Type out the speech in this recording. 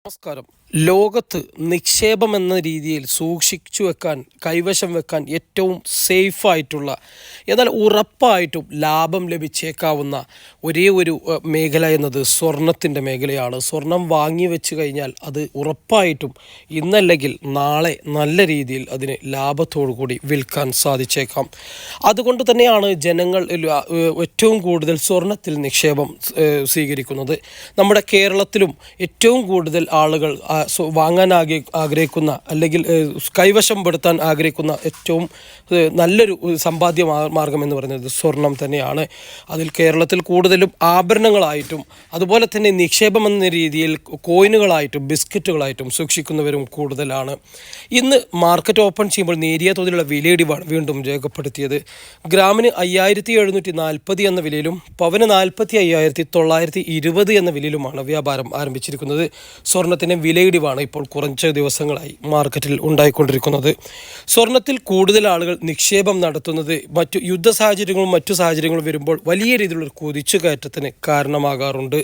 നമസ്കാരം. ലോകത്ത് നിക്ഷേപം എന്ന രീതിയിൽ സൂക്ഷിച്ചു വെക്കാൻ, കൈവശം വെക്കാൻ ഏറ്റവും സേഫായിട്ടുള്ള, എന്നാൽ ഉറപ്പായിട്ടും ലാഭം ലഭിച്ചേക്കാവുന്ന ഒരേ ഒരു മേഖല എന്നത് സ്വർണത്തിൻ്റെ മേഖലയാണ്. സ്വർണം വാങ്ങി വെച്ച് കഴിഞ്ഞാൽ അത് ഉറപ്പായിട്ടും ഇന്നല്ലെങ്കിൽ നാളെ നല്ല രീതിയിൽ അതിന് ലാഭത്തോടു കൂടി വിൽക്കാൻ സാധിച്ചേക്കാം. അതുകൊണ്ട് തന്നെയാണ് ജനങ്ങൾ ഏറ്റവും കൂടുതൽ സ്വർണത്തിൽ നിക്ഷേപം സ്വീകരിക്കുന്നത്. നമ്മുടെ കേരളത്തിലും ഏറ്റവും കൂടുതൽ ആളുകൾ വാങ്ങാൻ ആഗ്രഹിക്കുന്ന അല്ലെങ്കിൽ കൈവശം പെടുത്താൻ ആഗ്രഹിക്കുന്ന ഏറ്റവും നല്ലൊരു സമ്പാദ്യ മാർഗം എന്ന് പറയുന്നത് സ്വർണം തന്നെയാണ്. അതിൽ കേരളത്തിൽ കൂടുതലും ആഭരണങ്ങളായിട്ടും അതുപോലെ തന്നെ നിക്ഷേപം എന്ന രീതിയിൽ കോയിനുകളായിട്ടും ബിസ്ക്കറ്റുകളായിട്ടും സൂക്ഷിക്കുന്നവരും കൂടുതലാണ്. ഇന്ന് മാർക്കറ്റ് ഓപ്പൺ ചെയ്യുമ്പോൾ നേരിയ തോതിലുള്ള വിലയിടിവാണ് വീണ്ടും രേഖപ്പെടുത്തിയത്. ഗ്രാമിന് 5740 എന്ന വിലയിലും പവന് 45,920 എന്ന വിലയിലുമാണ് വ്യാപാരം ആരംഭിച്ചിരിക്കുന്നത്. സ്വർണത്തിന് വിലയിടിവാണ് ഇപ്പോൾ കുറച്ച് ദിവസങ്ങളായി മാർക്കറ്റിൽ ഉണ്ടായിക്കൊണ്ടിരിക്കുന്നത്. സ്വർണത്തിൽ കൂടുതൽ ആളുകൾ നിക്ഷേപം നടത്തുന്നത് മറ്റു യുദ്ധ സാഹചര്യങ്ങളും മറ്റു സാഹചര്യങ്ങളും വരുമ്പോൾ വലിയ രീതിയിലുള്ള കുതിച്ചുകയറ്റത്തിന് കാരണമാകാറുണ്ട്.